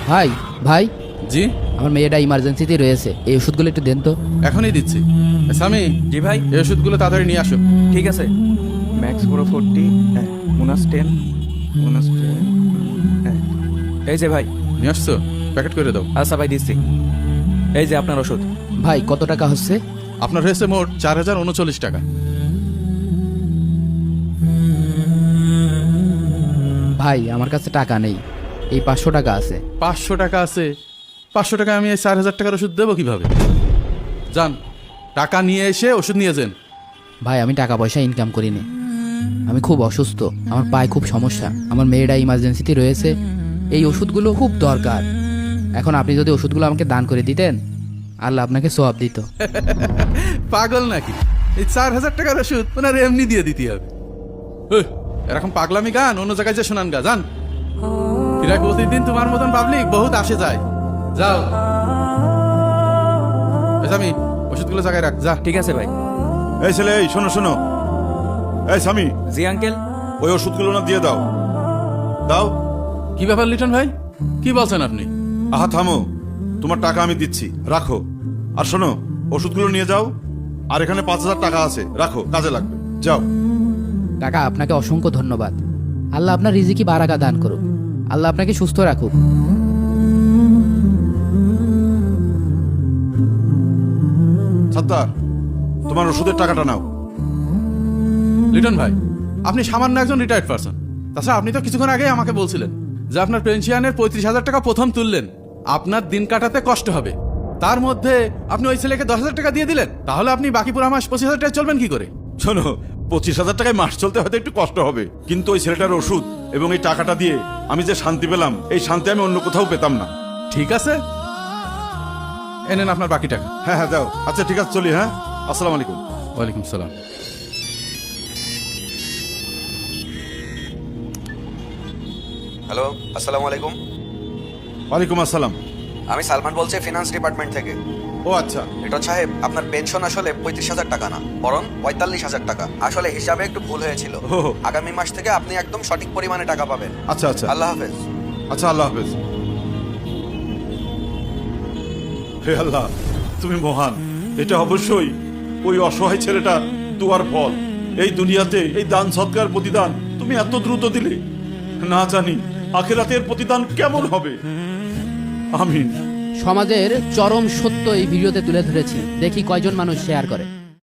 ভাই ভাই জি আমার মেয়েটা ইমার্জেন্সিতে রয়েছে, এই ওষুধগুলো একটু দেন তো। এখনই দিচ্ছি। স্বামী, জি ভাই, এই ওষুধগুলো তাড়াতাড়ি নিয়ে আসো। ঠিক আছে। ম্যাক্স পুরো 40, হ্যাঁ, মুনাস 10, মুনাস 10, হ্যাঁ। এই যে ভাই। নিয়ে আসছো? প্যাকেট করে দাও। আচ্ছা ভাই, দিচ্ছি। এই যে আপনার ওষুধ। ভাই কত টাকা হচ্ছে? আপনার হয়েছে মোট 4039 টাকা। ভাই আমার কাছে টাকা নেই, এই 500 টাকা আছে। 500 টাকা আছে? 500 টাকা আমি এই 4000 টাকার ওষুধ দেবো কিভাবে? যান, টাকা নিয়ে এসে ওষুধ নিয়ে যান। ভাই আমি টাকা পয়সা ইনকাম করিনি, আমি খুব অসুস্থ, আমার পায়ে খুব সমস্যা, আমার মেয়েটা ইমার্জেন্সিতে রয়েছে, এই ওষুধগুলো খুব দরকার। এখন আপনি যদি ওষুধগুলো আমাকে দান করে দিতেন, আল্লাহ আপনাকে সওয়াব দিত। পাগল নাকি? এই 4000 টাকার ওষুধ ওনার এমনি দিয়ে দিতে হবে। ওই, এরকম পাগলামি গান অন্য জায়গায় যে শোনান গা, যান। প্রায় প্রতিদিন তোমার মতন পাবলিক বহুত আসে যায়। যাও। আমি ওষুধগুলো জায়গায় রাখ, যা। ঠিক আছে ভাই। এই ছেলে, এই শোনো শোনো, এই স্বামী, জি আঙ্কেল। ওই ওষুধগুলো না দিয়ে দাও। দাও। কি ব্যাপার লিটন ভাই, কি বলছেন আপনি? আহা থামো, তোমার টাকা আমি দিচ্ছি, রাখো। আর শোনো, ওষুধগুলো নিয়ে যাও। আর এখানে 5000 টাকা আছে, রাখো, কাজে লাগবে, যাও। কাকা আপনাকে অসংখ্য ধন্যবাদ, আল্লাহ আপনার রিজিকি বারাকা দান করুক, আল্লাহ আপনাকে সুস্থ রাখুক। সত্তার, তোমার ওষুধের টাকাটা নাও। লিটন ভাই, আপনি সামান্য একজন রিটায়ার্ড পারসন। তাছাড়া আপনি তো কিছুক্ষণ আগে আমাকে বলছিলেন যে আপনার পেনশনের 35,000 টাকা প্রথম তুললেন, আপনার দিন কাটাতে কষ্ট হবে। তার মধ্যে আপনি ওই ছেলেকে 10,000 টাকা দিয়ে দিলেন, তাহলে আপনি বাকি পুরো মাস 25,000 টাকা চলবেন কি করে? শোনো, 25,000 টাকায় মাস চলতে হয়তো একটু কষ্ট হবে, কিন্তু ওই ছেলেটার ওষুধ এবং এই টাকাটা দিয়ে আমি যে শান্তি পেলাম, এই শান্তি আমি অন্য কোথাও পেতাম না। ঠিক আছে, এনেন আপনার বাকি টাকা। হ্যাঁ হ্যাঁ, দাও। আচ্ছা ঠিক আছে, চলি। হ্যাঁ, আসসালামু আলাইকুম। ওয়ালাইকুম সালাম। হ্যালো, আসসালামু আলাইকুম। ওয়ালাইকুম আসসালাম। আমি সালমান বলছি ফিনান্স ডিপার্টমেন্ট থেকে। ও আচ্ছা। লিটন সাহেব, আপনার পেনশন আসলে 35,000 টাকা না, বরং 45,000 টাকা। আসলে হিসাবে একটু ভুল হয়েছিল। ও। আগামী মাস থেকে আপনি একদম সঠিক পরিমাণে টাকা পাবেন। আচ্ছা আচ্ছা। আল্লাহ হাফেজ। আচ্ছা, আল্লাহ হাফেজ। হে আল্লাহ, তুমি মহান। এটা অবশ্যই ওই অসহায় ছেলেটা দুয়ার ফল। এই দুনিয়াতে এই দান সৎকার প্রতিদান তুমি এত দ্রুত দিলে, না জানি আখিরাতের প্রতিদান কেমন হবে। আমিন। সমাজের চরম সত্য এই ভিডিওতে তুলে ধরেছি, দেখি কয়জন মানুষ শেয়ার করে।